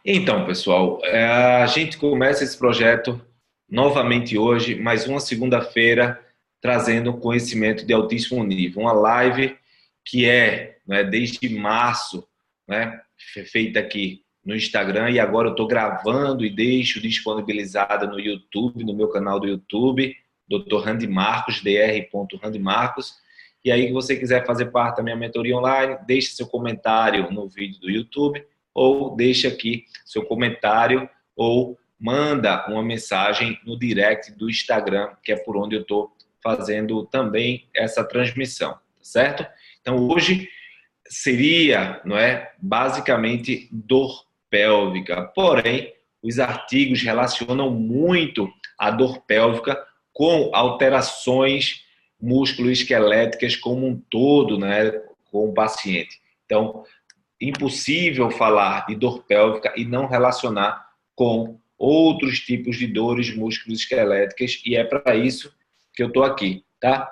Então, pessoal, a gente começa esse projeto novamente hoje, mais uma segunda-feira, trazendo conhecimento de altíssimo nível. Uma live que desde março, né, feita aqui no Instagram, e agora eu estou gravando e deixo disponibilizada no YouTube, no meu canal do YouTube, Dr. Randy Marcos, dr.randymarcos. E aí, se você quiser fazer parte da minha mentoria online, deixe seu comentário no vídeo do YouTube, ou deixa aqui seu comentário, ou manda uma mensagem no direct do Instagram, que é por onde eu estou fazendo também essa transmissão, tá certo? Então, hoje seria, basicamente dor pélvica. Porém, os artigos relacionam muito a dor pélvica com alterações músculo-esqueléticas como um todo, com o paciente. Então, impossível falar de dor pélvica e não relacionar com outros tipos de dores músculo-esqueléticas, e é para isso que eu estou aqui, tá?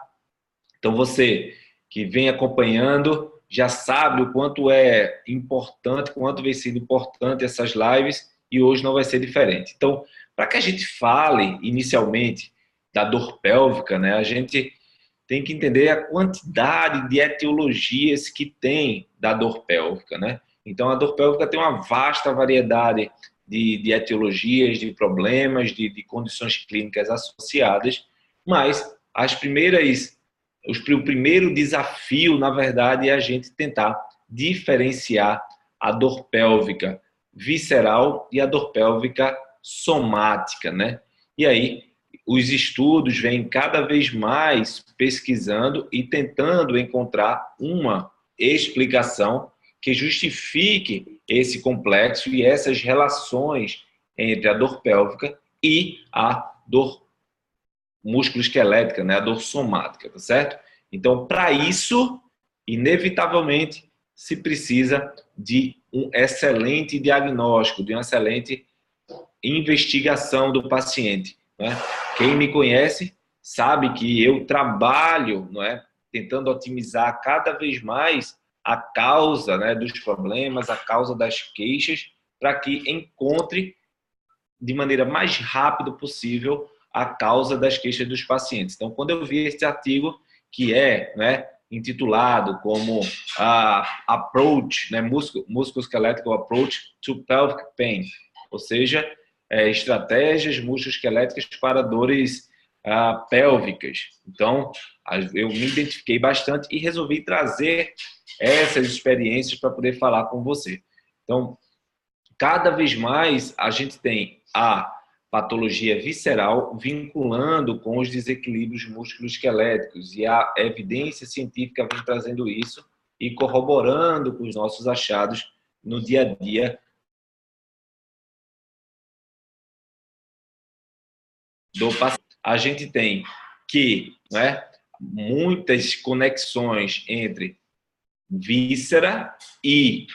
Então, você que vem acompanhando já sabe o quanto é importante, quanto vem sendo importante essas lives, e hoje não vai ser diferente. Então, para que a gente fale inicialmente da dor pélvica, a gente tem que entender a quantidade de etiologias que tem da dor pélvica, Então, a dor pélvica tem uma vasta variedade de etiologias, de problemas, de condições clínicas associadas, mas o primeiro desafio, na verdade, é a gente tentar diferenciar a dor pélvica visceral e a dor pélvica somática, E aí, os estudos vêm cada vez mais pesquisando e tentando encontrar uma explicação que justifique esse complexo e essas relações entre a dor pélvica e a dor músculo-esquelética, a dor somática, tá certo? Então, para isso, inevitavelmente, se precisa de um excelente diagnóstico, de uma excelente investigação do paciente, Quem me conhece sabe que eu trabalho, tentando otimizar cada vez mais a causa, dos problemas, a causa das queixas, para que encontre de maneira mais rápida possível a causa das queixas dos pacientes. Então, quando eu vi esse artigo, que intitulado como Approach, Musculoskeletal Approach to Pelvic Pain, ou seja, estratégias musculoesqueléticas para dores pélvicas. Então, eu me identifiquei bastante e resolvi trazer essas experiências para poder falar com você. Então, cada vez mais a gente tem a patologia visceral vinculando com os desequilíbrios musculoesqueléticos, e a evidência científica vem trazendo isso e corroborando com os nossos achados no dia a dia do paciente. A gente tem que, muitas conexões entre víscera e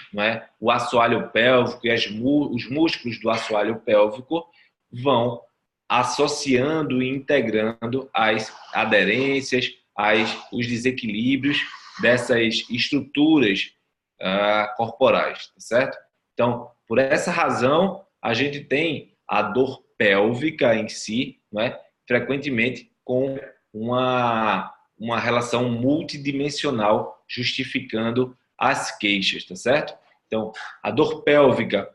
o assoalho pélvico e os músculos do assoalho pélvico vão associando e integrando as aderências, os desequilíbrios dessas estruturas corporais, tá certo? Então, por essa razão, a gente tem a dor pélvica em si, frequentemente com uma relação multidimensional justificando as queixas, tá certo? Então, a dor pélvica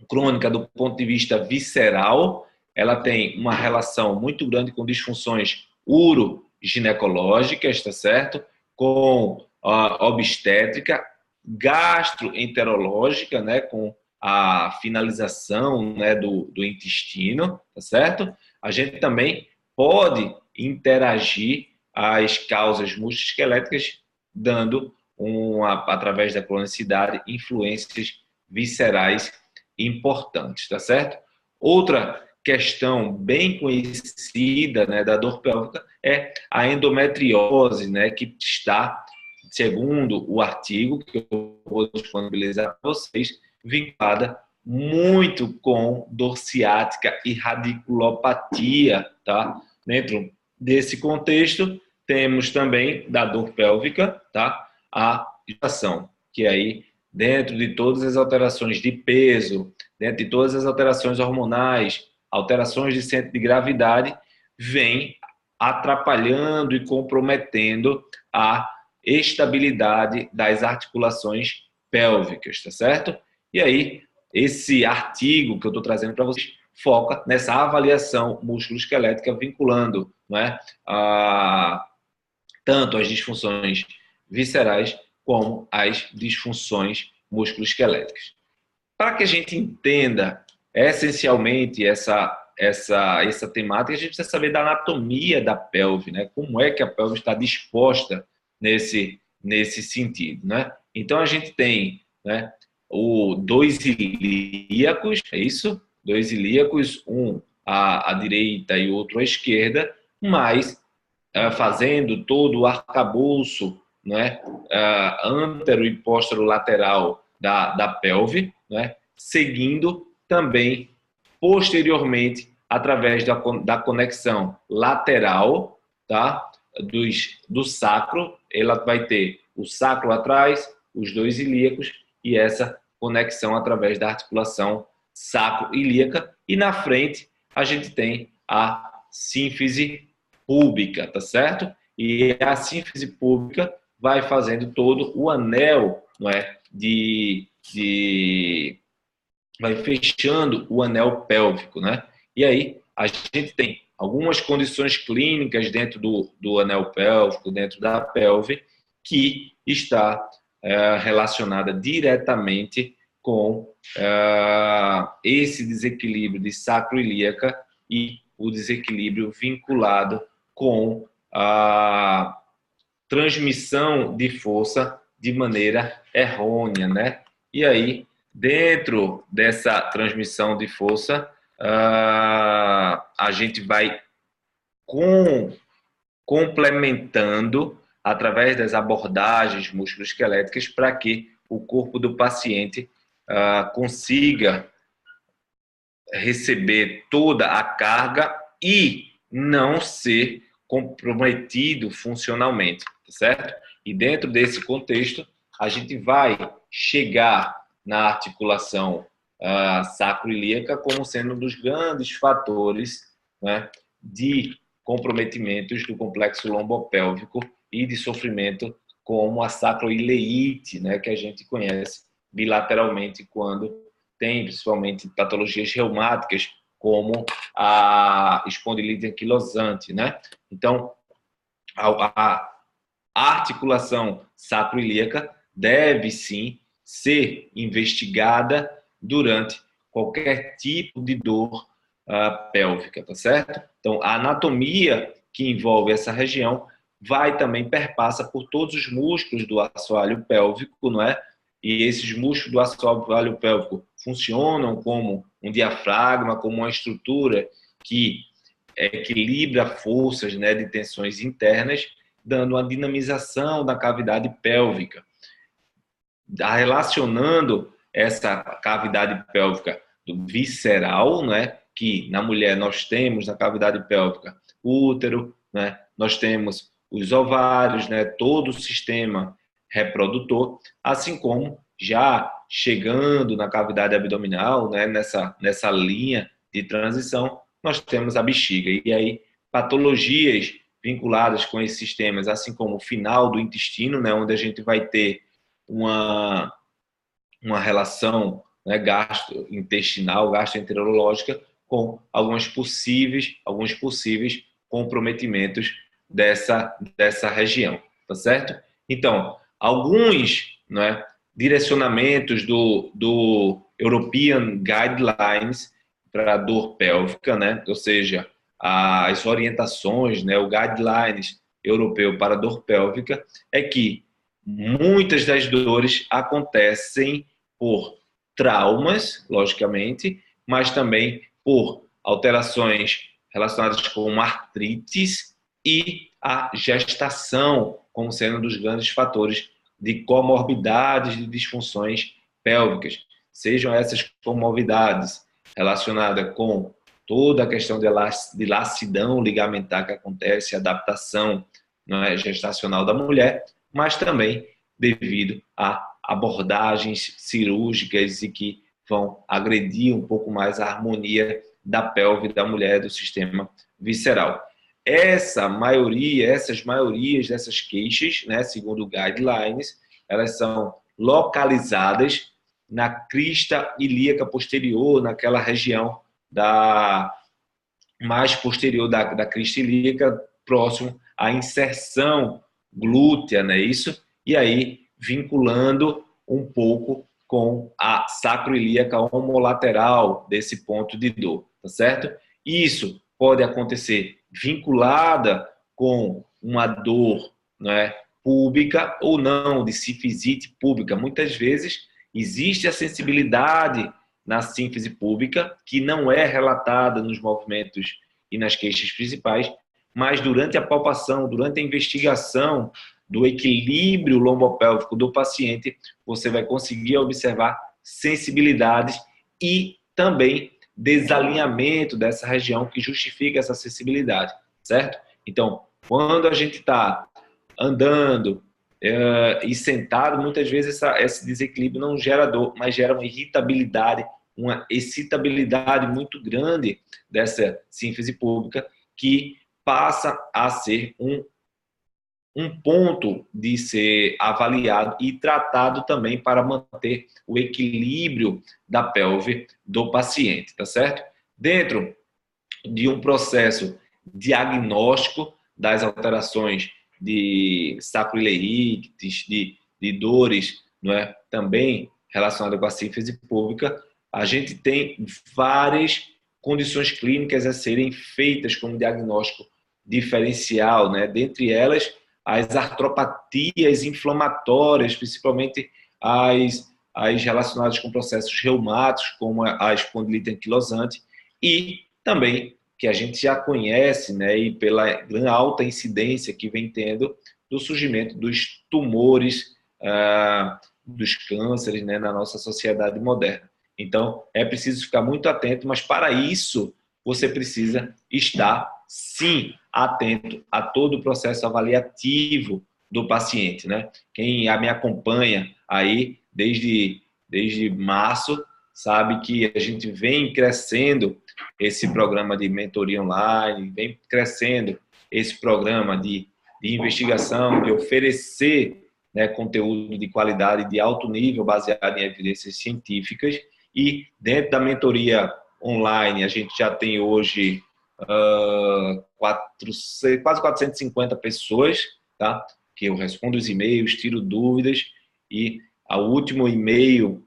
crônica do ponto de vista visceral, ela tem uma relação muito grande com disfunções uroginecológicas, tá certo? Com a obstétrica, gastroenterológica, com a finalização, do intestino, tá certo? A gente também pode interagir as causas musculoesqueléticas, dando, através da cronicidade, influências viscerais importantes, tá certo? Outra questão bem conhecida, da dor pélvica é a endometriose, que está, segundo o artigo que eu vou disponibilizar para vocês, vinculada muito com dor ciática e radiculopatia, tá? Dentro desse contexto, temos também da dor pélvica, tá? A gestação, que aí dentro de todas as alterações de peso, dentro de todas as alterações hormonais, alterações de centro de gravidade, vem atrapalhando e comprometendo a estabilidade das articulações pélvicas, tá certo? E aí, esse artigo que eu estou trazendo para vocês foca nessa avaliação músculo-esquelética vinculando, né, tanto as disfunções viscerais como as disfunções musculoesqueléticas. Para que a gente entenda essencialmente essa temática, a gente precisa saber da anatomia da pelve, né? Como é que a pelve está disposta nesse sentido, né? Então, a gente tem, né, dois ilíacos, é isso? Dois ilíacos, um à direita e outro à esquerda, mas fazendo todo o arcabouço, né, antero e posterolateral da pelve, né, seguindo também posteriormente através da conexão lateral, tá, do sacro. Ela vai ter o sacro atrás, os dois ilíacos e essa conexão através da articulação sacro-ilíaca, e na frente a gente tem a sínfise púbica, tá certo? E a sínfise púbica vai fazendo todo o anel, não é, vai fechando o anel pélvico, né? E aí a gente tem algumas condições clínicas dentro do anel pélvico, dentro da pelve, que está relacionada diretamente com esse desequilíbrio de sacroiliaca e o desequilíbrio vinculado com a transmissão de força de maneira errônea, né? E aí, dentro dessa transmissão de força, a gente vai complementando através das abordagens musculoesqueléticas para que o corpo do paciente consiga receber toda a carga e não ser comprometido funcionalmente, tá certo? E dentro desse contexto, a gente vai chegar na articulação sacroiliaca como sendo um dos grandes fatores, né, de comprometimentos do complexo lombopélvico e de sofrimento como a sacroileite, né, que a gente conhece bilateralmente quando tem principalmente patologias reumáticas, como a espondilite anquilosante, né? Então, a articulação sacroiliaca deve sim ser investigada durante qualquer tipo de dor pélvica, tá certo? Então, a anatomia que envolve essa região perpassa por todos os músculos do assoalho pélvico, não é? E esses músculos do assoalho pélvico funcionam como um diafragma, como uma estrutura que equilibra forças, né, de tensões internas, dando uma dinamização da cavidade pélvica. Relacionando essa cavidade pélvica do visceral, né, que na mulher nós temos na cavidade pélvica o útero, né, nós temos os ovários, né, todo o sistema reprodutor, assim como já chegando na cavidade abdominal, né, nessa linha de transição, nós temos a bexiga. E aí, patologias vinculadas com esses sistemas, assim como o final do intestino, né, onde a gente vai ter uma relação, né, gastrointestinal, gastroenterológica, com alguns possíveis comprometimentos dessa região, tá certo? Então, alguns, né, direcionamentos do European Guidelines para dor pélvica, né, ou seja, as orientações, né, o Guidelines europeu para dor pélvica, é que muitas das dores acontecem por traumas, logicamente, mas também por alterações relacionadas com artrites e a gestação, como sendo um dos grandes fatores de comorbidades de disfunções pélvicas. Sejam essas comorbidades relacionadas com toda a questão de laxidão ligamentar que acontece, adaptação, não é, gestacional da mulher, mas também devido à abordagens cirúrgicas e que vão agredir um pouco mais a harmonia da pelve da mulher, do sistema visceral. Essas maiorias dessas queixas, né, segundo o guidelines, elas são localizadas na crista ilíaca posterior, naquela região mais posterior da crista ilíaca, próximo à inserção glútea, não é isso? E aí, vinculando um pouco com a sacroiliaca homolateral desse ponto de dor, tá certo? Isso pode acontecer vinculada com uma dor, não é, púbica ou não, de sínfise púbica. Muitas vezes existe a sensibilidade na sínfise púbica, que não é relatada nos movimentos e nas queixas principais, mas durante a palpação, durante a investigação do equilíbrio lombopélvico do paciente, você vai conseguir observar sensibilidades e também desalinhamento dessa região que justifica essa sensibilidade, certo? Então, quando a gente está andando e sentado, muitas vezes esse desequilíbrio não gera dor, mas gera uma irritabilidade, uma excitabilidade muito grande dessa sínfise púbica, que passa a ser um ponto de ser avaliado e tratado também para manter o equilíbrio da pelve do paciente, tá certo? Dentro de um processo diagnóstico das alterações de sacroileítes, de dores, não é? Também relacionadas com a sínfise púbica, a gente tem várias condições clínicas a serem feitas como diagnóstico diferencial, né? Dentre elas, as artropatias inflamatórias, principalmente as relacionadas com processos reumáticos, como a espondilite anquilosante, e também que a gente já conhece, né, e pela alta incidência que vem tendo do surgimento dos tumores, dos cânceres, né, na nossa sociedade moderna. Então, é preciso ficar muito atento, mas para isso você precisa estar, sim, atento a todo o processo avaliativo do paciente, né? Quem me acompanha aí desde março sabe que a gente vem crescendo esse programa de mentoria online, vem crescendo esse programa de investigação, de oferecer, né, conteúdo de qualidade, de alto nível, baseado em evidências científicas. E dentro da mentoria online, a gente já tem hoje quase 450 pessoas, tá? Que eu respondo os e-mails, tiro dúvidas, e o último e-mail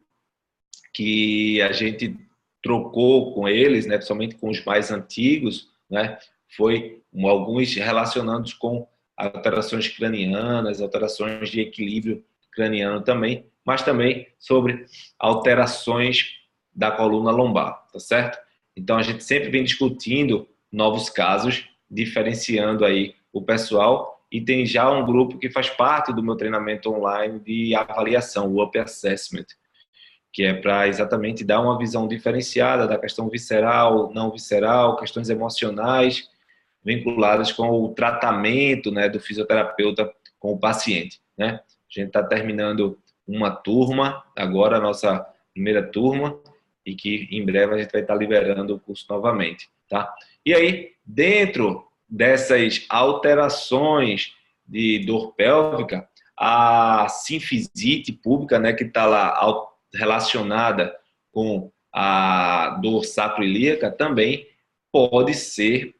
que a gente trocou com eles, né, somente com os mais antigos, né, foi alguns relacionados com alterações cranianas, alterações de equilíbrio craniano também, mas também sobre alterações da coluna lombar, tá certo? Então a gente sempre vem discutindo novos casos, diferenciando aí o pessoal, e tem já um grupo que faz parte do meu treinamento online de avaliação, o Up Assessment, que é para exatamente dar uma visão diferenciada da questão visceral, não visceral, questões emocionais vinculadas com o tratamento, né, do fisioterapeuta com o paciente, né? A gente está terminando uma turma, agora a nossa primeira turma, e que em breve a gente vai estar liberando o curso novamente, tá? E aí, dentro dessas alterações de dor pélvica, a sinfisite púbica, né, que está lá relacionada com a dor sacroiliaca, também pode ser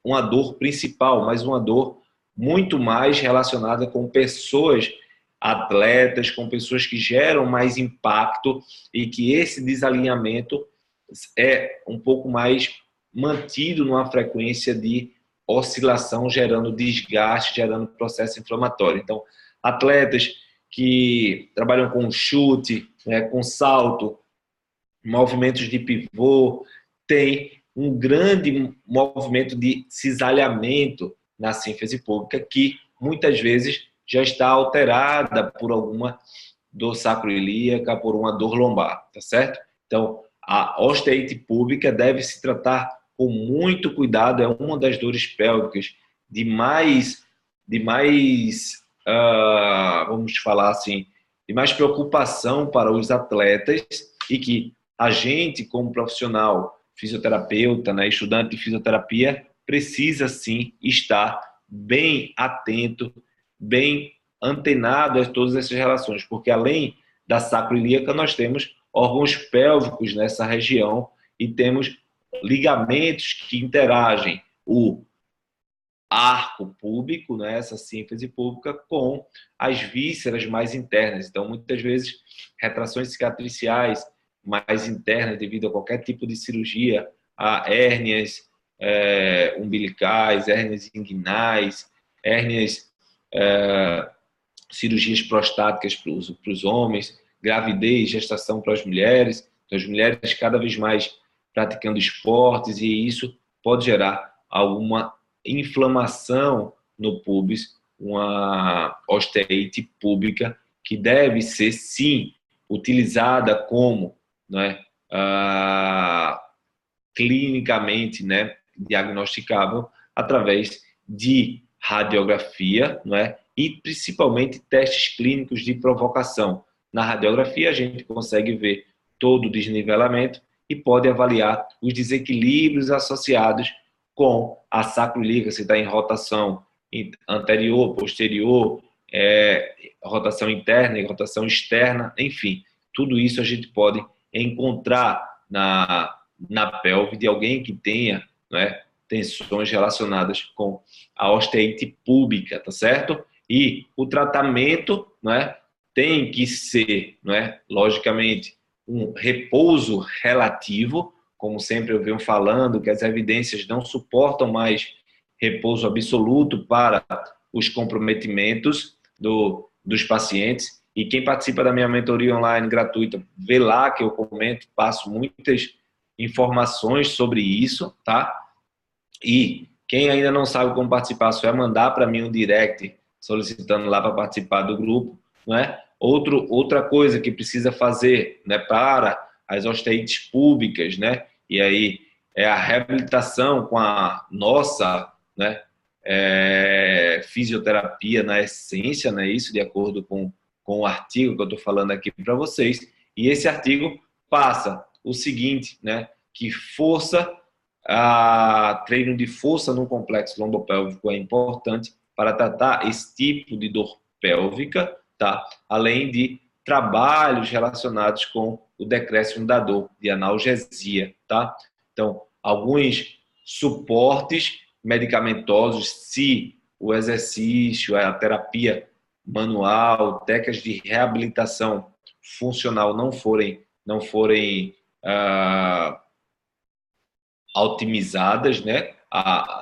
uma dor principal, mas uma dor muito mais relacionada com pessoas atletas, com pessoas que geram mais impacto, e que esse desalinhamento é um pouco mais mantido numa frequência de oscilação, gerando desgaste, gerando processo inflamatório. Então, atletas que trabalham com chute, né, com salto, movimentos de pivô, tem um grande movimento de cisalhamento na sínfise púbica, que muitas vezes já está alterada por alguma dor sacroiliaca, por uma dor lombar, tá certo? Então, a osteite púbica deve se tratar com muito cuidado, é uma das dores pélvicas vamos falar assim, e mais preocupação para os atletas, e que a gente, como profissional, fisioterapeuta, né, estudante de fisioterapia, precisa sim estar bem atento, bem antenado a todas essas relações, porque além da sacroiliaca, nós temos órgãos pélvicos nessa região e temos ligamentos que interagem, o arco púbico, né, essa sínfise púbica, com as vísceras mais internas. Então, muitas vezes, retrações cicatriciais mais internas, devido a qualquer tipo de cirurgia, a hérnias umbilicais, hérnias inguinais, hérnias, cirurgias prostáticas para os homens, gravidez, gestação para as mulheres. Então, as mulheres cada vez mais praticando esportes, e isso pode gerar alguma inflamação no púbis, uma osteite púbica que deve ser, sim, utilizada como, né, clinicamente, né, diagnosticável através de radiografia, não é? E principalmente testes clínicos de provocação. Na radiografia a gente consegue ver todo o desnivelamento e pode avaliar os desequilíbrios associados com a sacroiliaca, se está em rotação anterior, posterior, rotação interna e rotação externa, enfim, tudo isso a gente pode encontrar na pelve de alguém que tenha, né, tensões relacionadas com a osteite púbica, tá certo? E o tratamento, né, tem que ser, né, logicamente, um repouso relativo, como sempre eu venho falando, que as evidências não suportam mais repouso absoluto para os comprometimentos dos pacientes. E quem participa da minha mentoria online gratuita, vê lá que eu comento, passo muitas informações sobre isso, tá? E quem ainda não sabe como participar, só é mandar para mim um direct solicitando lá para participar do grupo, não é? Outra coisa que precisa fazer, né, para as osteites públicas, né? E aí é a reabilitação com a nossa, né, fisioterapia na essência, né? Isso de acordo com o artigo que eu estou falando aqui para vocês. E esse artigo passa o seguinte, né? Que treino de força no complexo lombopélvico é importante para tratar esse tipo de dor pélvica, tá? Além de trabalhos relacionados com o decréscimo da dor, de analgesia, tá? Então, alguns suportes medicamentosos, se o exercício, a terapia manual, técnicas de reabilitação funcional não forem otimizadas, né,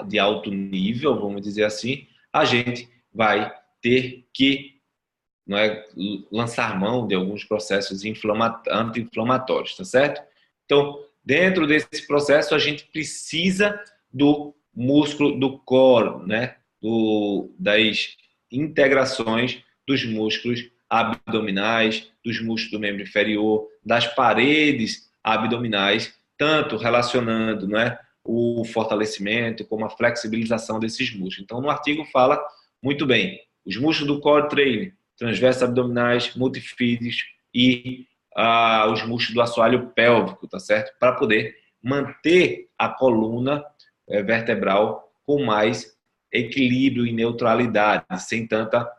de alto nível, vamos dizer assim, a gente vai ter que, não é, lançar mão de alguns processos anti-inflamatórios, tá certo? Então, dentro desse processo, a gente precisa do músculo do core, né, das integrações dos músculos abdominais, dos músculos do membro inferior, das paredes abdominais, tanto relacionando, né, o fortalecimento como a flexibilização desses músculos. Então, no artigo fala muito bem, os músculos do core training, transversos abdominais, multifídeos e os músculos do assoalho pélvico, tá certo? Para poder manter a coluna vertebral com mais equilíbrio e neutralidade, sem tanta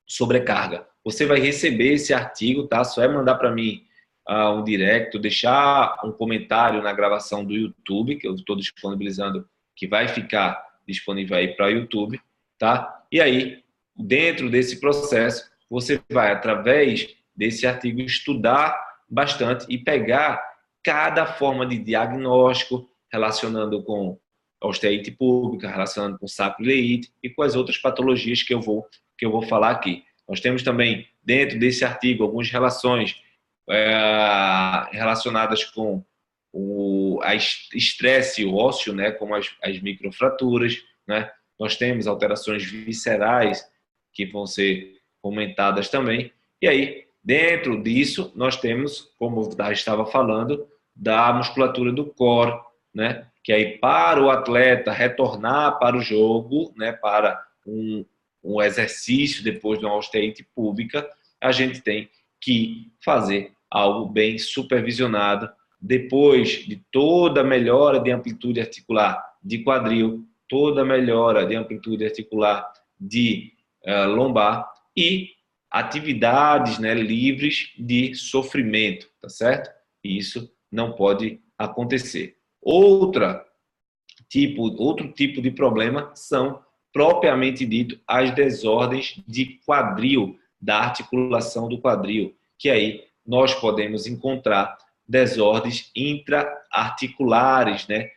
sobrecarga. Você vai receber esse artigo, tá? Só é mandar para mim um direct, deixar um comentário na gravação do YouTube, que eu estou disponibilizando, que vai ficar disponível aí para o YouTube, tá? E aí, dentro desse processo, você vai, através desse artigo, estudar bastante e pegar cada forma de diagnóstico relacionando com osteite púbica, relacionando com sacroileite e com as outras patologias que eu vou falar aqui. Nós temos também, dentro desse artigo, algumas relações relacionadas com o estresse ósseo, né, como as microfraturas, né? Nós temos alterações viscerais que vão ser comentadas também. E aí, dentro disso, nós temos, como eu já estava falando, da musculatura do core, né? Que aí, para o atleta retornar para o jogo, né, para um exercício depois de uma osteite púbica, a gente tem que fazer algo bem supervisionado. Depois de toda a melhora de amplitude articular de quadril, toda a melhora de amplitude articular de lombar e atividades, né, livres de sofrimento, tá certo? E isso não pode acontecer. Outro tipo de problema são, propriamente dito, as desordens de quadril, da articulação do quadril, que aí nós podemos encontrar desordens intra-articulares, né,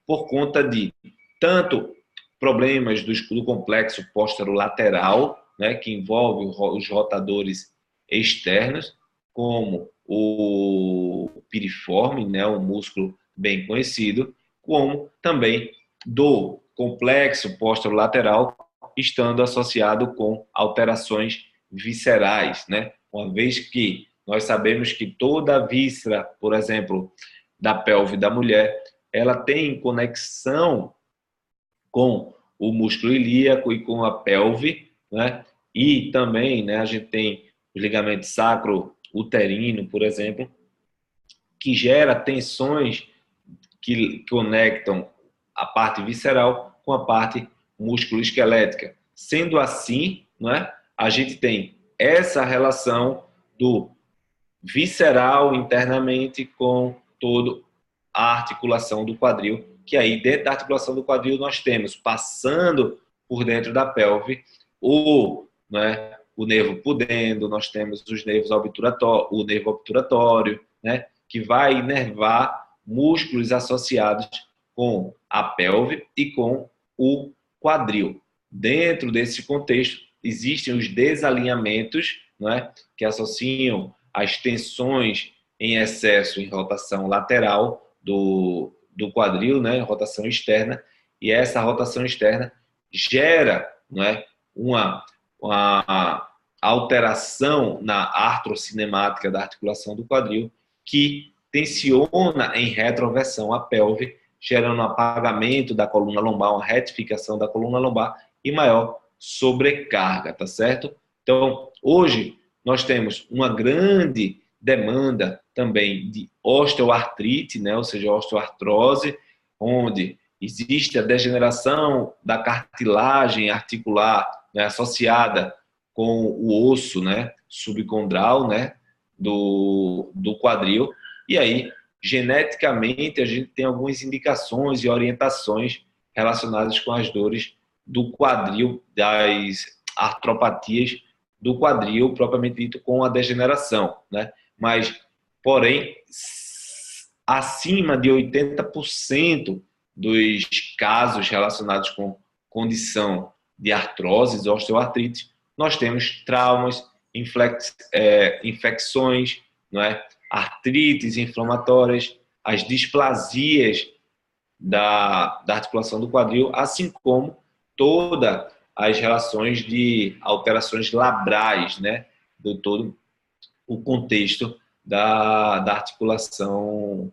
por conta de tanto problemas do complexo posterolateral, né, que envolve os rotadores externos, como o piriforme, né, um músculo bem conhecido, como também do complexo posterolateral, estando associado com alterações viscerais, né? Uma vez que nós sabemos que toda a víscera, por exemplo, da pelve da mulher, ela tem conexão com o músculo ilíaco e com a pelve, né? E também, né, a gente tem o ligamento sacro-uterino, por exemplo, que gera tensões que conectam a parte visceral com a parte músculo-esquelética. Sendo assim, né, a gente tem essa relação do visceral internamente com toda a articulação do quadril, que aí dentro da articulação do quadril nós temos, passando por dentro da pelve, o nervo pudendo, nós temos os nervos o nervo obturatório, né, que vai inervar músculos associados com a pelve e com o quadril. Dentro desse contexto, existem os desalinhamentos, né, que associam as tensões em excesso em rotação lateral do quadril, né, rotação externa, e essa rotação externa gera, né, uma alteração na artrocinemática da articulação do quadril, que tensiona em retroversão a pelve, gerando um apagamento da coluna lombar, uma retificação da coluna lombar e maior sobrecarga, tá certo? Então, hoje, nós temos uma grande demanda também de osteoartrite, né? Ou seja, osteoartrose, onde existe a degeneração da cartilagem articular, né, associada com o osso, né, subcondral, né, do quadril. E aí, geneticamente, a gente tem algumas indicações e orientações relacionadas com as dores do quadril, das artropatias do quadril, propriamente dito, com a degeneração, né? Mas, porém, acima de 80% dos casos relacionados com condição de artrose, osteoartrite, nós temos traumas, infecções, não é? Artrites inflamatórias, as displasias da articulação do quadril, assim como todas as relações de alterações labrais, né, do todo o contexto da articulação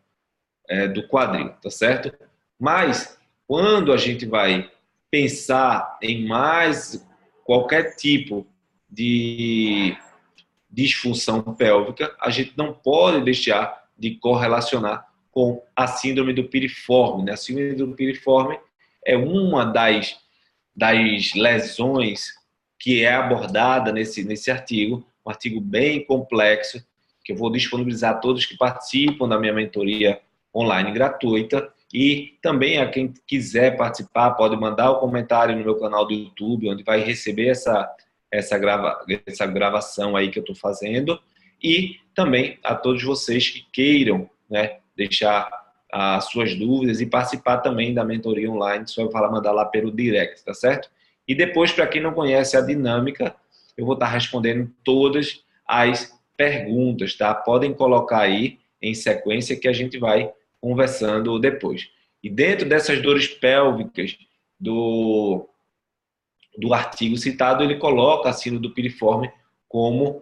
do quadril, tá certo? Mas, quando a gente vai pensar em mais qualquer tipo de disfunção pélvica, a gente não pode deixar de correlacionar com a síndrome do piriforme, né? A síndrome do piriforme é uma das lesões que é abordada nesse artigo, um artigo bem complexo, que eu vou disponibilizar a todos que participam da minha mentoria online gratuita, e também a quem quiser participar pode mandar o comentário no meu canal do YouTube, onde vai receber essa gravação aí que eu estou fazendo, e também a todos vocês que queiram, né, deixar as suas dúvidas e participar também da mentoria online, só mandar lá pelo direct, tá certo? E depois, para quem não conhece a dinâmica, eu vou estar respondendo todas as perguntas, tá? Podem colocar aí em sequência que a gente vai conversando depois. E dentro dessas dores pélvicas do artigo citado, ele coloca a síndrome do piriforme como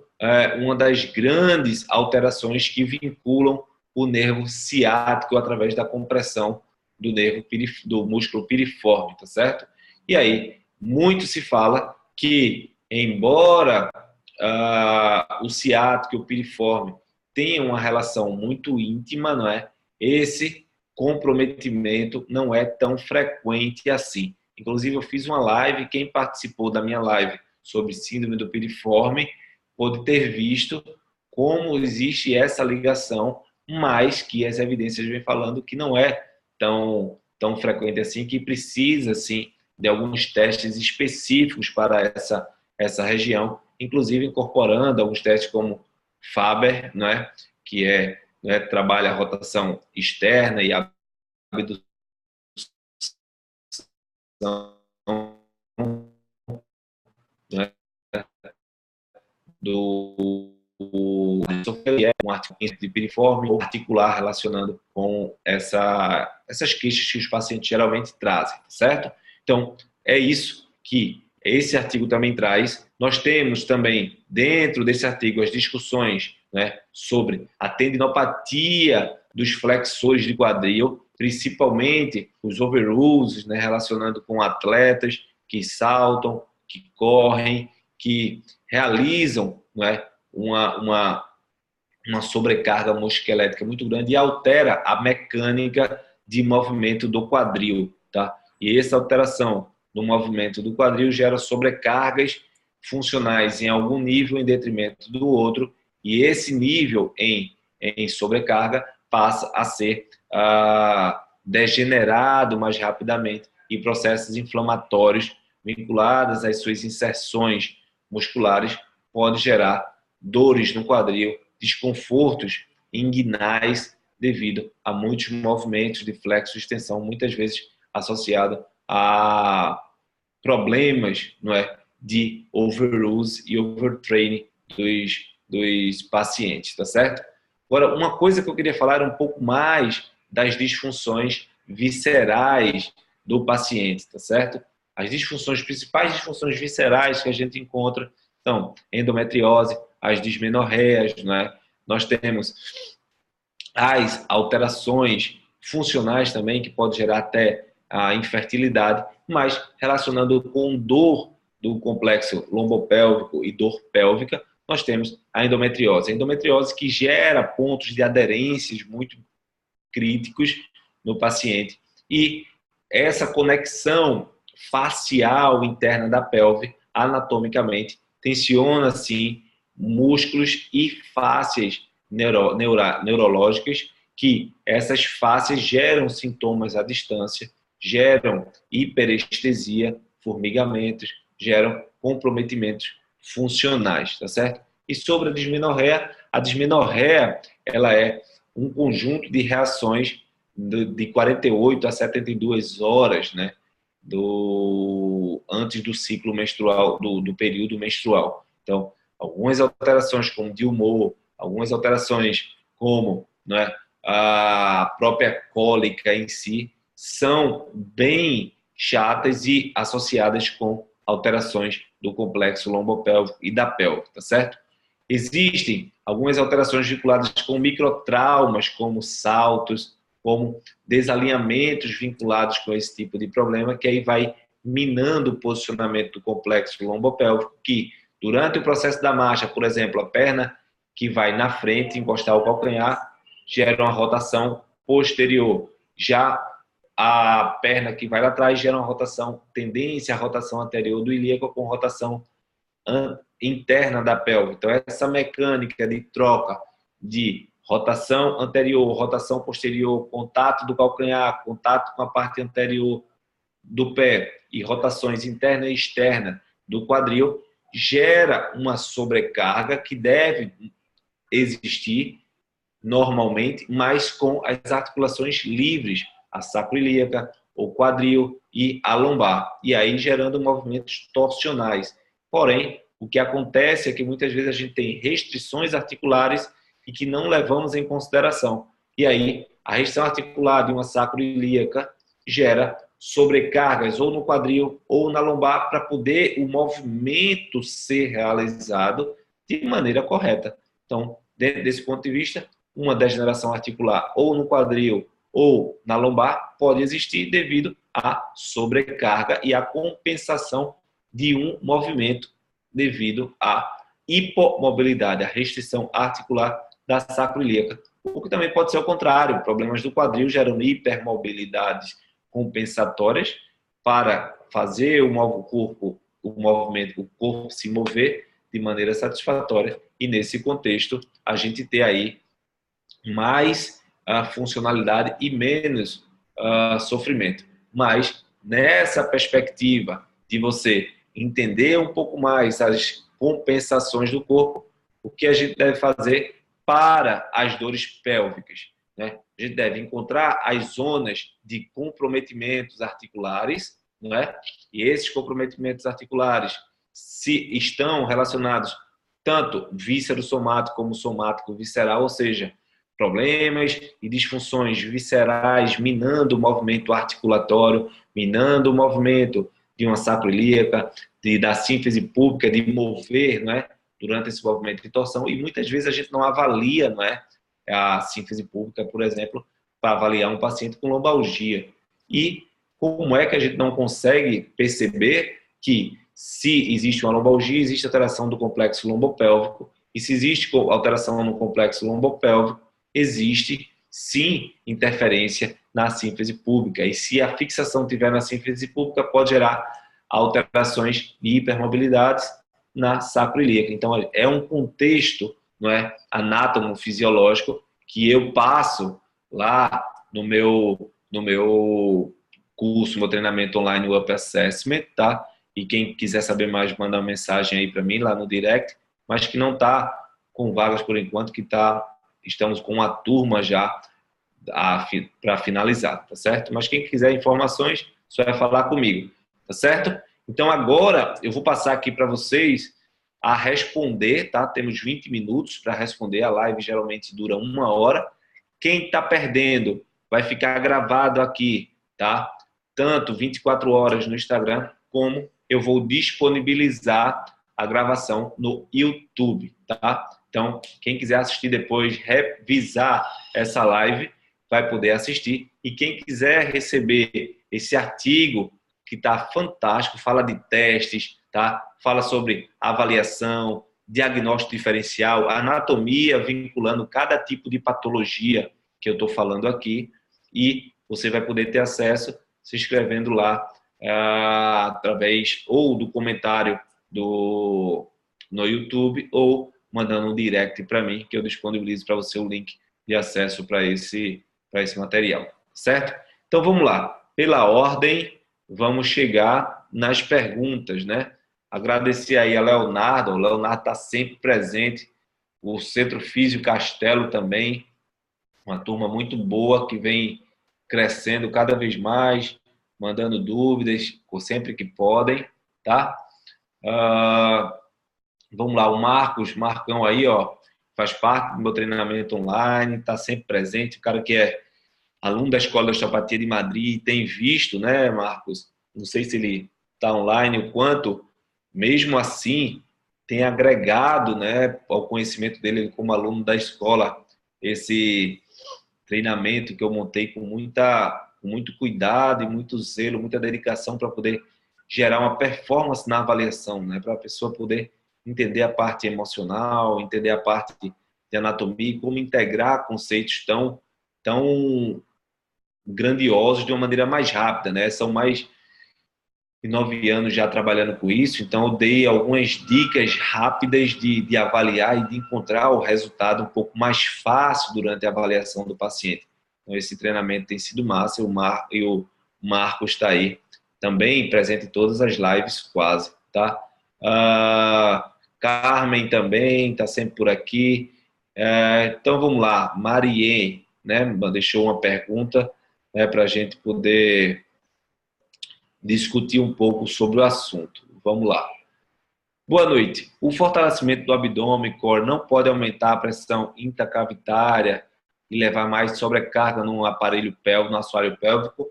uma das grandes alterações que vinculam o nervo ciático através da compressão do nervo do músculo piriforme, tá certo? E aí, muito se fala que, embora o ciático e o piriforme têm uma relação muito íntima, não é? Esse comprometimento não é tão frequente assim. Inclusive, eu fiz uma live, quem participou da minha live sobre síndrome do piriforme pode ter visto como existe essa ligação, mas que as evidências vêm falando que não é tão frequente assim, que precisa, sim, de alguns testes específicos para essa região, inclusive incorporando alguns testes como Faber, né, que né, trabalha a rotação externa e a abdução, né, do um artigo de piriforme ou articular relacionando com essas queixas que os pacientes geralmente trazem, certo? Então, é isso que esse artigo também traz. Nós temos também, dentro desse artigo, as discussões, né, sobre a tendinopatia dos flexores de quadril, principalmente os overuses, né, relacionando com atletas que saltam, que correm, que realizam, né, uma sobrecarga musculoesquelética muito grande e altera a mecânica de movimento do quadril, tá? E essa alteração no movimento do quadril gera sobrecargas funcionais em algum nível em detrimento do outro, e esse nível em sobrecarga passa a ser degenerado mais rapidamente e processos inflamatórios vinculados às suas inserções musculares podem gerar dores no quadril, desconfortos inguinais devido a muitos movimentos de flexo e extensão, muitas vezes associado a problemas, não é, de overuse e overtraining dos pacientes, tá certo? Agora, uma coisa que eu queria falar era um pouco mais das disfunções viscerais do paciente, tá certo? As principais disfunções viscerais que a gente encontra são endometriose, as dismenorreias, né? Nós temos as alterações funcionais também, que pode gerar até a infertilidade, mas relacionando com dor do complexo lombopélvico e dor pélvica, nós temos a endometriose. A endometriose que gera pontos de aderências muito críticos no paciente. E essa conexão facial interna da pelve, anatomicamente, tensiona, sim, músculos e fáscias neurológicas, que essas fáscias geram sintomas à distância, geram hiperestesia, formigamentos, geram comprometimentos funcionais, tá certo? E sobre a dismenorreia, ela é um conjunto de reações de 48 a 72 horas, né, antes do ciclo menstrual, do período menstrual. Então, algumas alterações como de humor, algumas alterações como, né, a própria cólica em si, são bem chatas e associadas com alterações do complexo lombopélvico e da pelve, tá certo? Existem algumas alterações vinculadas com microtraumas, como saltos, como desalinhamentos vinculados com esse tipo de problema, que aí vai minando o posicionamento do complexo lombopélvico, que durante o processo da marcha, por exemplo, a perna que vai na frente, encostar o calcanhar, gera uma rotação posterior. Já a perna que vai lá atrás gera uma rotação, tendência à rotação anterior do ilíaco com rotação interna da pelve. Então, essa mecânica de troca de rotação anterior, rotação posterior, contato do calcanhar, contato com a parte anterior do pé e rotações interna e externa do quadril, gera uma sobrecarga que deve existir normalmente, mas com as articulações livres, a sacroiliaca, o quadril e a lombar, e aí gerando movimentos torsionais. Porém, o que acontece é que muitas vezes a gente tem restrições articulares e que não levamos em consideração. E aí, a restrição articular de uma sacroiliaca gera sobrecargas ou no quadril ou na lombar para poder o movimento ser realizado de maneira correta. Então, dentro desse ponto de vista, uma degeneração articular ou no quadril ou na lombar pode existir devido à sobrecarga e à compensação de um movimento devido à hipomobilidade, a restrição articular da sacroiliaca. O que também pode ser o contrário, problemas do quadril gerando hipermobilidades compensatórias para fazer o movimento, o corpo se mover de maneira satisfatória, e nesse contexto a gente ter aí mais funcionalidade e menos sofrimento. Mas nessa perspectiva de você entender um pouco mais as compensações do corpo, o que a gente deve fazer para as dores pélvicas, né? A gente deve encontrar as zonas de comprometimentos articulares, não é? E esses comprometimentos articulares se estão relacionados tanto víscero-somático como somático-visceral, ou seja, problemas e disfunções viscerais minando o movimento articulatório, minando o movimento de uma sacroiliaca, da sínfise púbica, de mover, não é? Durante esse movimento de torção, e muitas vezes a gente não avalia, não é? A sínfise púbica, por exemplo, para avaliar um paciente com lombalgia. E como é que a gente não consegue perceber que se existe uma lombalgia, existe alteração do complexo lombopélvico, e se existe alteração no complexo lombopélvico, existe sim interferência na sínfise púbica, e se a fixação tiver na sínfise púbica, pode gerar alterações de hipermobilidades na sacroiliaca. Então, é um contexto, não é, anátomo-fisiológico que eu passo lá no meu curso, meu treinamento online, o Up Assessment, tá? E quem quiser saber mais, manda uma mensagem aí para mim lá no direct, mas que não está com vagas por enquanto, estamos com uma turma já para finalizar, tá certo? Mas quem quiser informações, só é falar comigo, tá certo? Então agora eu vou passar aqui para vocês a responder, tá? Temos 20 minutos para responder, a live geralmente dura 1 hora. Quem está perdendo vai ficar gravado aqui, tá? Tanto 24 horas no Instagram, como eu vou disponibilizar a gravação no YouTube, tá? Então, quem quiser assistir depois, revisar essa live, vai poder assistir. E quem quiser receber esse artigo, que está fantástico, fala de testes, tá? Fala sobre avaliação, diagnóstico diferencial, anatomia, vinculando cada tipo de patologia que eu estou falando aqui, e você vai poder ter acesso se inscrevendo lá através ou do comentário no YouTube, ou mandando um direct para mim, que eu disponibilizo para você o link de acesso para esse material, certo? Então vamos lá, pela ordem, vamos chegar nas perguntas, né? Agradecer aí a Leonardo, o Leonardo está sempre presente, o Centro Físio Castelo também, uma turma muito boa que vem crescendo cada vez mais, mandando dúvidas sempre que podem, tá? Vamos lá, o Marcão aí, ó, faz parte do meu treinamento online, está sempre presente, o cara que é aluno da Escola de Osteopatia de Madrid, tem visto, né, Marcos? Não sei se ele está online, o quanto, mesmo assim, tem agregado, né, ao conhecimento dele como aluno da escola, esse treinamento que eu montei com muito cuidado e muito zelo, muita dedicação para poder gerar uma performance na avaliação, né, para a pessoa poder entender a parte emocional, entender a parte de anatomia e como integrar conceitos tão grandiosos de uma maneira mais rápida, né? São mais de 9 anos já trabalhando com isso, então eu dei algumas dicas rápidas de avaliar e de encontrar o resultado um pouco mais fácil durante a avaliação do paciente. Então esse treinamento tem sido massa, e o Marcos está aí também presente em todas as lives quase, tá? Carmen também está sempre por aqui. Então vamos lá, Marien, né, deixou uma pergunta, né, para a gente poder discutir um pouco sobre o assunto. Vamos lá. Boa noite. O fortalecimento do abdômen, core, não pode aumentar a pressão intracavitária e levar mais sobrecarga no aparelho pélvico, no assoalho pélvico?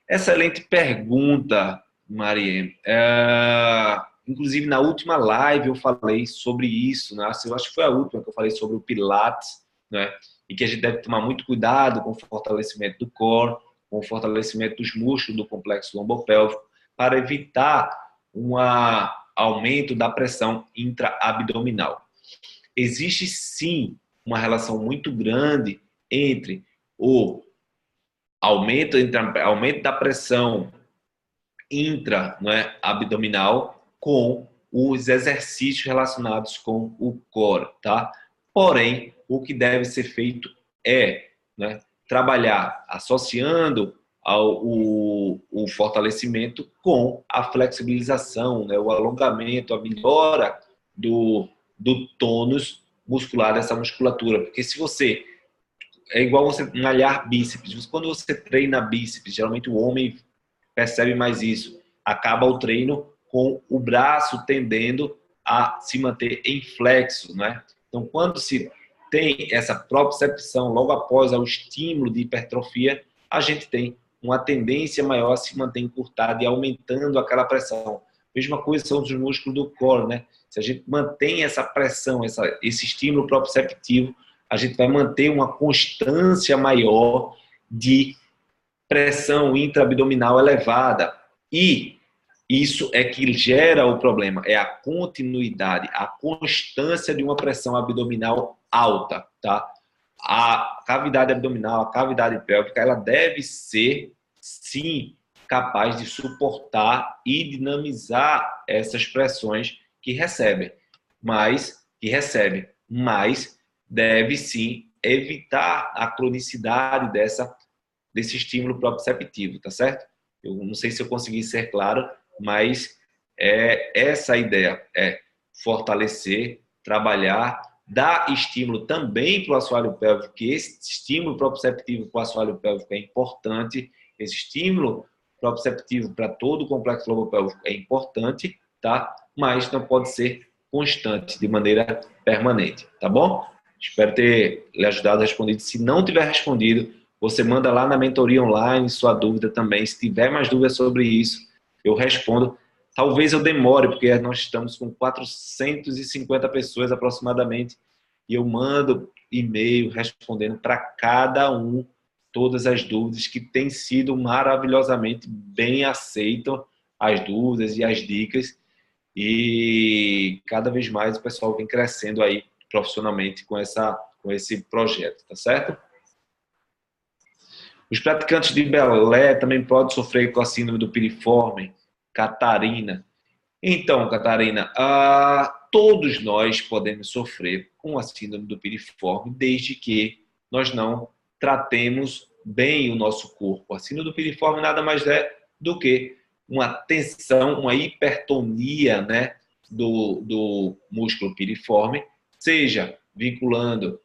Excelente pergunta, Marien. Inclusive, na última live eu falei sobre isso, né? Eu acho que foi a última que eu falei sobre o Pilates, né? E que a gente deve tomar muito cuidado com o fortalecimento do core, com o fortalecimento dos músculos do complexo lombopélvico, para evitar uma aumento da pressão intraabdominal. Existe sim uma relação muito grande entre o aumento da pressão abdominal com os exercícios relacionados com o core, tá? Porém, o que deve ser feito é, né, trabalhar associando o fortalecimento com a flexibilização, né, o alongamento, a melhora do tônus muscular dessa musculatura. Porque se você... É igual você malhar bíceps. Quando você treina bíceps, geralmente o homem percebe mais isso. Acaba o treino com o braço tendendo a se manter em flexo, né? Então, quando se tem essa propriocepção logo após o estímulo de hipertrofia, a gente tem uma tendência maior a se manter encurtado e aumentando aquela pressão. Mesma coisa são os músculos do core, né? Se a gente mantém essa pressão, esse estímulo proprioceptivo, a gente vai manter uma constância maior de pressão intraabdominal elevada. E isso é que gera o problema, é a continuidade, a constância de uma pressão abdominal alta, tá? A cavidade abdominal, a cavidade pélvica, ela deve ser, sim, capaz de suportar e dinamizar essas pressões que recebe, mas deve sim evitar a cronicidade desse estímulo proprioceptivo, tá certo? Eu não sei se eu consegui ser claro, mas essa ideia é fortalecer, trabalhar, dar estímulo também para o assoalho pélvico, que esse estímulo proprioceptivo para o assoalho pélvico é importante, esse estímulo proprioceptivo para todo o complexo lobopélvico é importante, tá? Mas não pode ser constante, de maneira permanente, tá bom? Espero ter lhe ajudado a responder. Se não tiver respondido, você manda lá na mentoria online sua dúvida também. Se tiver mais dúvidas sobre isso, eu respondo. Talvez eu demore, porque nós estamos com 450 pessoas aproximadamente, e eu mando e-mail respondendo para cada um todas as dúvidas, que tem sido maravilhosamente bem aceito as dúvidas e as dicas, e cada vez mais o pessoal vem crescendo aí profissionalmente com esse projeto, tá certo? Os praticantes de balé também podem sofrer com a síndrome do piriforme, Catarina. Então, Catarina, todos nós podemos sofrer com a síndrome do piriforme, desde que nós não tratemos bem o nosso corpo. A síndrome do piriforme nada mais é do que uma tensão, uma hipertonia, né, do músculo piriforme, seja vinculando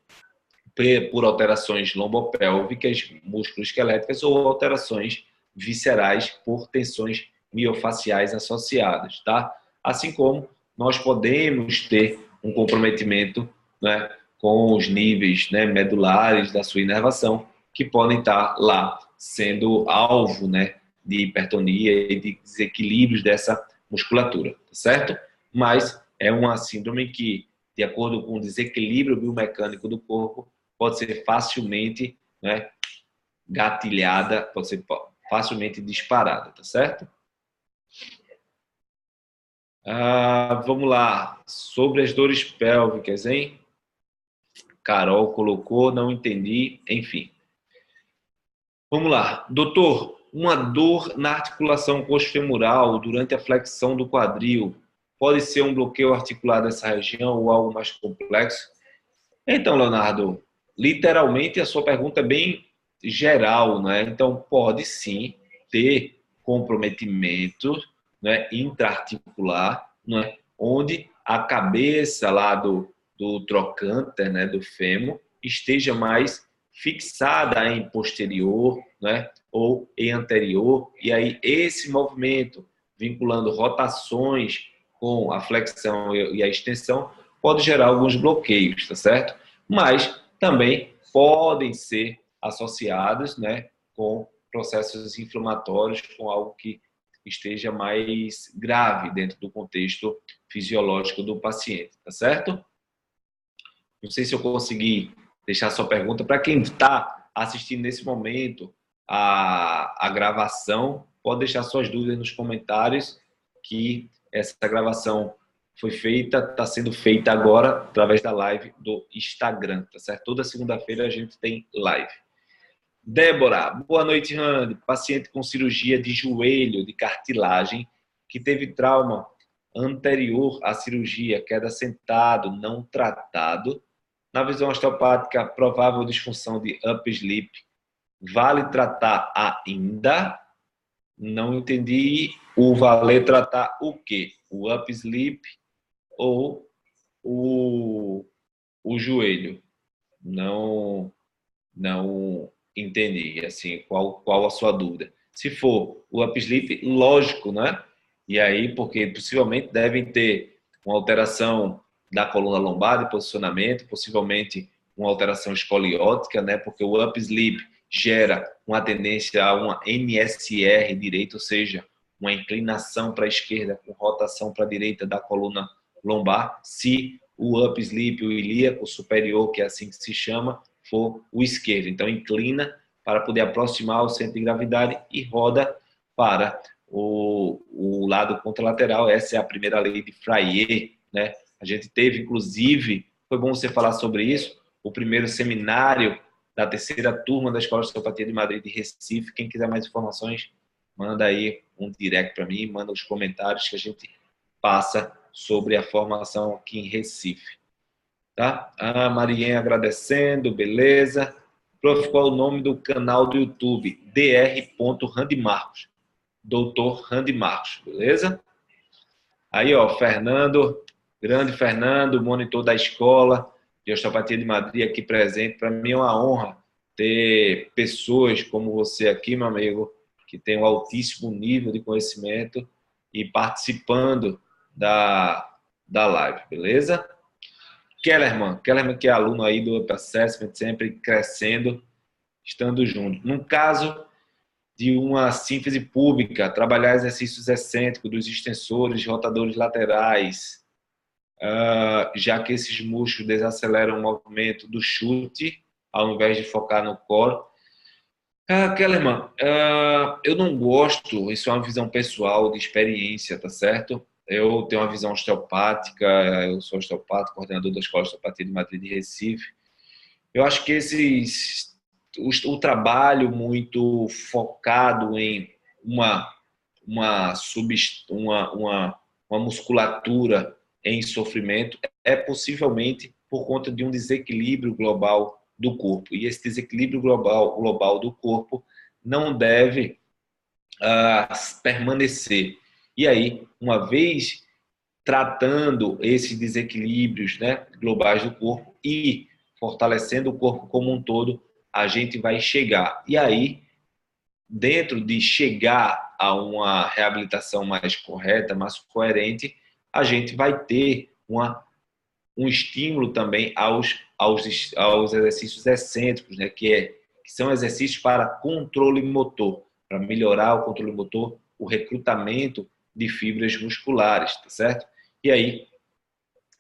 por alterações lombopélvicas, musculoesqueléticas, ou alterações viscerais por tensões miofaciais associadas, tá? Assim como nós podemos ter um comprometimento, né, com os níveis, né, medulares da sua inervação, que podem estar lá sendo alvo, né, de hipertonia e de desequilíbrios dessa musculatura, tá certo? Mas é uma síndrome que, de acordo com o desequilíbrio biomecânico do corpo, pode ser facilmente, né, gatilhada, pode ser facilmente disparada, tá certo? Vamos lá, sobre as dores pélvicas, hein? Carol colocou, não entendi, enfim. Vamos lá, doutor, uma dor na articulação coxofemoral durante a flexão do quadril pode ser um bloqueio articular dessa região ou algo mais complexo? Então, Leonardo, literalmente a sua pergunta é bem geral, né? Então, pode sim ter comprometimento, né, intraarticular, né, onde a cabeça lá do trocânter, né, do fêmur, esteja mais fixada em posterior, né, ou em anterior, e aí esse movimento, vinculando rotações com a flexão e a extensão, pode gerar alguns bloqueios, tá certo? Mas também podem ser associados, né, com processos inflamatórios, com algo que esteja mais grave dentro do contexto fisiológico do paciente, tá certo? Não sei se eu consegui deixar a sua pergunta. Para quem está assistindo nesse momento a gravação, pode deixar suas dúvidas nos comentários, que essa gravação foi feita, está sendo feita agora através da live do Instagram, tá certo? Toda segunda-feira a gente tem live. Débora, boa noite, Randy. Paciente com cirurgia de joelho, de cartilagem, que teve trauma anterior à cirurgia, queda sentado, não tratado. Na visão osteopática, provável disfunção de upper sleep. Vale tratar ainda? Não entendi. O valer tratar o quê? O upper sleep ou o joelho? Não entendi, assim, qual a sua dúvida. Se for o upper sleep, lógico, né? E aí, porque possivelmente devem ter uma alteração da coluna lombar de posicionamento, possivelmente uma alteração escoliótica, né? Porque o upper sleep gera uma tendência a uma MSR direita, ou seja, uma inclinação para a esquerda com rotação para a direita da coluna lombar. Se o upper sleep, o ilíaco superior, que é assim que se chama, for o esquerdo. Então, inclina para poder aproximar o centro de gravidade e roda para o lado contralateral. Essa é a primeira lei de Freier, né? A gente teve, inclusive, foi bom você falar sobre isso, o primeiro seminário da terceira turma da Escola de Osteopatia de Madrid de Recife. Quem quiser mais informações, manda aí um direct para mim, manda os comentários que a gente passa sobre a formação aqui em Recife. Tá? A Mariene agradecendo, beleza. Prof, qual é o nome do canal do YouTube? dr.randymarcos. Doutor Randy Marcos, beleza? Aí, ó, Fernando, grande Fernando, monitor da escola de osteopatia de Madrid aqui presente. Para mim é uma honra ter pessoas como você aqui, meu amigo, que tem um altíssimo nível de conhecimento e participando da live, beleza? Kellerman, que é aluno aí do Up Assessment, sempre crescendo, estando junto. No caso de uma síntese pública, trabalhar exercícios excêntricos dos extensores, rotadores laterais, já que esses músculos desaceleram o movimento do chute, ao invés de focar no core. Kellerman, eu não gosto, isso é uma visão pessoal, de experiência, tá certo? Eu tenho uma visão osteopática, eu sou osteopata, coordenador da Escola de Osteopatia de Madrid de Recife. Eu acho que o trabalho muito focado em uma musculatura em sofrimento é possivelmente por conta de um desequilíbrio global do corpo. E esse desequilíbrio global do corpo não deve permanecer. E aí, uma vez tratando esses desequilíbrios, né, globais do corpo e fortalecendo o corpo como um todo, a gente vai chegar. E aí, dentro de chegar a uma reabilitação mais correta, mais coerente, a gente vai ter um estímulo também aos exercícios excêntricos, né, que são exercícios para controle motor, para melhorar o controle motor, o recrutamento de fibras musculares, tá certo? E aí,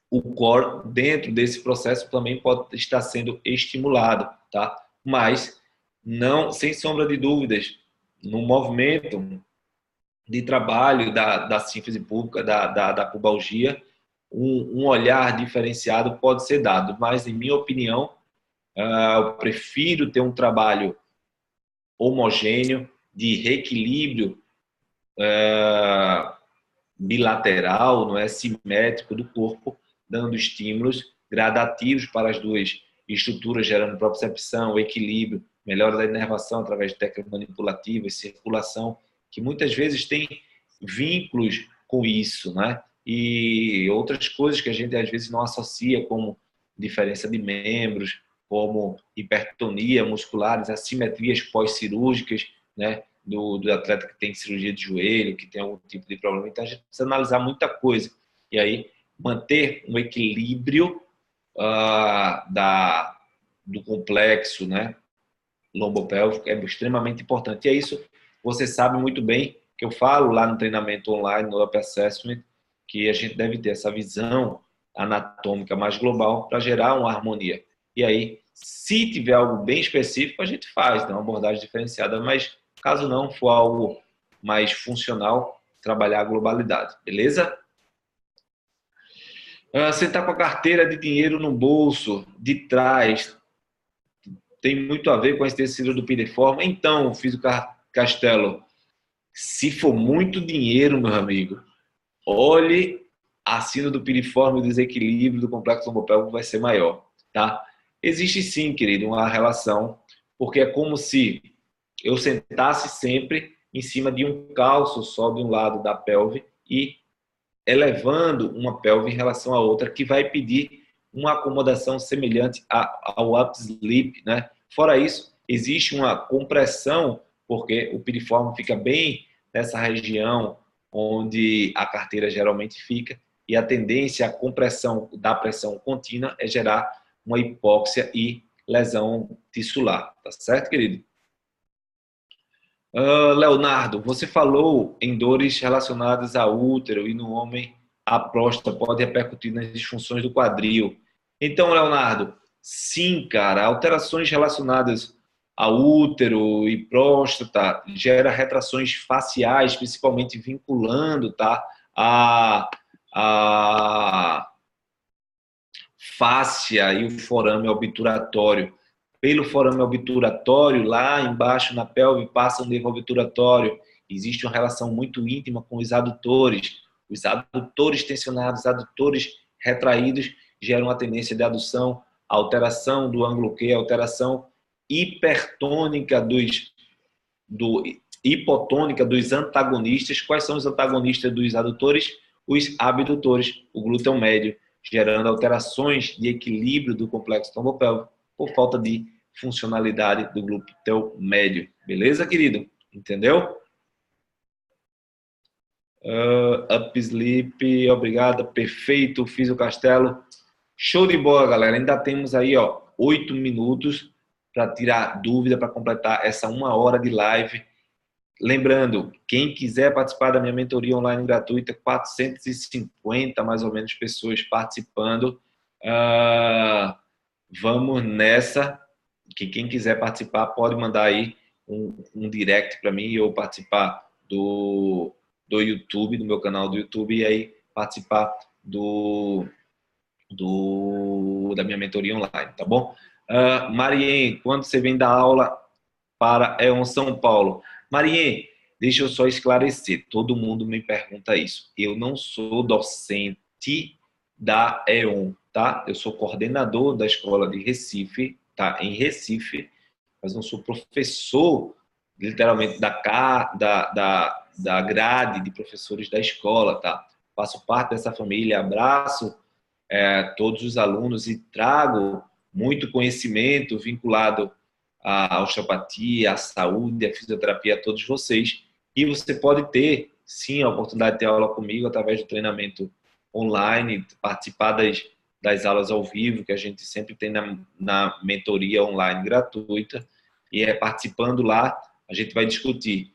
o core, dentro desse processo, também pode estar sendo estimulado, tá? Mas, não, sem sombra de dúvidas, no movimento de trabalho da síntese pública, da pubalgia, um olhar diferenciado pode ser dado. Mas, em minha opinião, eu prefiro ter um trabalho homogêneo, de reequilíbrio bilateral, não é, simétrico do corpo, dando estímulos gradativos para as duas estruturas, gerando propriocepção, equilíbrio, melhora da inervação através de técnicas manipulativas, circulação, que muitas vezes tem vínculos com isso, né? E outras coisas que a gente às vezes não associa, como diferença de membros, como hipertonia musculares, assimetrias pós-cirúrgicas, né? Do atleta que tem cirurgia de joelho, que tem algum tipo de problema. Então, a gente precisa analisar muita coisa. E aí, manter um equilíbrio do complexo, né, lombopélvico é extremamente importante. E é isso, você sabe muito bem, que eu falo lá no treinamento online, no Up Assessment, que a gente deve ter essa visão anatômica mais global para gerar uma harmonia. E aí, se tiver algo bem específico, a gente faz, né, uma abordagem diferenciada, mas caso não for algo mais funcional, trabalhar a globalidade, beleza? Você está com a carteira de dinheiro no bolso, de trás, tem muito a ver com esse tecido do piriforme. Então, Físio Castelo, se for muito dinheiro, meu amigo, olhe a síndrome do piriforme, o desequilíbrio do complexo lombopélvico vai ser maior, tá? Existe sim, querido, uma relação, porque é como se eu sentasse sempre em cima de um calço só de um lado da pelve e elevando uma pelve em relação à outra, que vai pedir uma acomodação semelhante ao up sleep, né? Fora isso, existe uma compressão, porque o piriforme fica bem nessa região onde a carteira geralmente fica, e a tendência à compressão da pressão contínua é gerar uma hipóxia e lesão tissular, tá certo, querido? Leonardo, você falou em dores relacionadas ao útero e no homem a próstata pode repercutir nas disfunções do quadril. Então, Leonardo, sim, cara, alterações relacionadas ao útero e próstata gera retrações faciais, principalmente vinculando, tá, a fáscia e o forame obturatório. Pelo forame obturatório, lá embaixo na pelve passa um nervo obturatório. Existe uma relação muito íntima com os adutores. Os adutores tensionados, adutores retraídos geram a tendência de adução, alteração do ângulo Q, alteração hipertônica hipotônica dos antagonistas. Quais são os antagonistas dos adutores? Os abdutores, o glúteo médio, gerando alterações de equilíbrio do complexo tombopélvico por falta de funcionalidade do glúteo médio. Beleza, querido? Entendeu? Up sleep, obrigado, perfeito, fiz o castelo. Show de bola, galera. Ainda temos aí, 8 minutos para tirar dúvida, para completar essa 1 hora de live. Lembrando, quem quiser participar da minha mentoria online gratuita, 450 mais ou menos pessoas participando. Vamos nessa, que quem quiser participar pode mandar aí um direct para mim, ou participar do YouTube, do meu canal do YouTube, e aí participar da minha mentoria online, tá bom? Marien, quando você vem dar aula para EON São Paulo? Marien, deixa eu só esclarecer, todo mundo me pergunta isso. Eu não sou docente da EON, tá? Eu sou coordenador da escola de Recife, tá? Em Recife, mas não sou professor, literalmente, da grade de professores da escola, tá? Faço parte dessa família, abraço todos os alunos e trago muito conhecimento vinculado à osteopatia, à saúde, à fisioterapia a todos vocês. E você pode ter, sim, a oportunidade de ter aula comigo através do treinamento online, participar das aulas ao vivo, que a gente sempre tem na mentoria online gratuita. E participando lá, a gente vai discutir.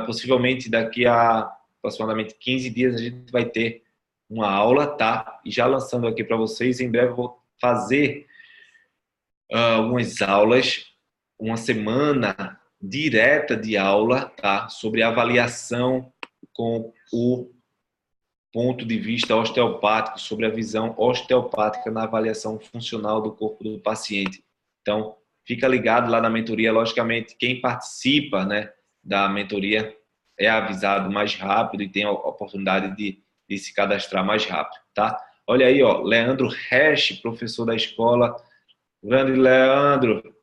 Possivelmente daqui a aproximadamente 15 dias a gente vai ter uma aula, tá? E já lançando aqui para vocês, em breve eu vou fazer algumas aulas, uma semana direta de aula, tá? Sobre avaliação com o ponto de vista osteopático, sobre a visão osteopática na avaliação funcional do corpo do paciente. Então, fica ligado lá na mentoria. Logicamente, quem participa, né, da mentoria é avisado mais rápido e tem a oportunidade de se cadastrar mais rápido, tá? Olha aí, Leandro Resch, professor da escola. Grande Leandro,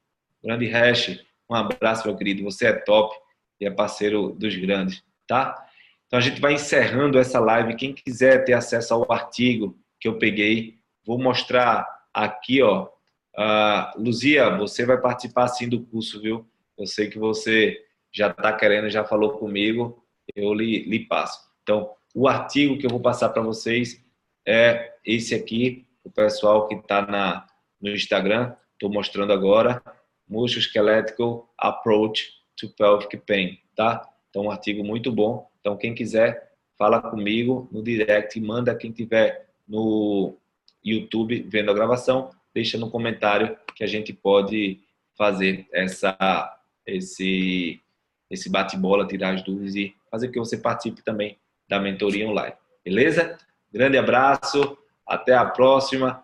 grande Resch, um abraço, meu querido. Você é top e é parceiro dos grandes, tá? Então a gente vai encerrando essa live. Quem quiser ter acesso ao artigo que eu peguei, vou mostrar aqui, Luzia, você vai participar sim do curso, viu? Eu sei que você já está querendo, já falou comigo, eu lhe passo. Então, o artigo que eu vou passar para vocês é esse aqui, o pessoal que está no Instagram, estou mostrando agora, Musculoskeletal Approach to Pelvic Pain, tá? Então, um artigo muito bom. Então, quem quiser, fala comigo no direct, manda quem tiver no YouTube vendo a gravação, deixa no comentário que a gente pode fazer esse bate-bola, tirar as dúvidas e fazer que você participe também da mentoria online. Beleza? Grande abraço, até a próxima.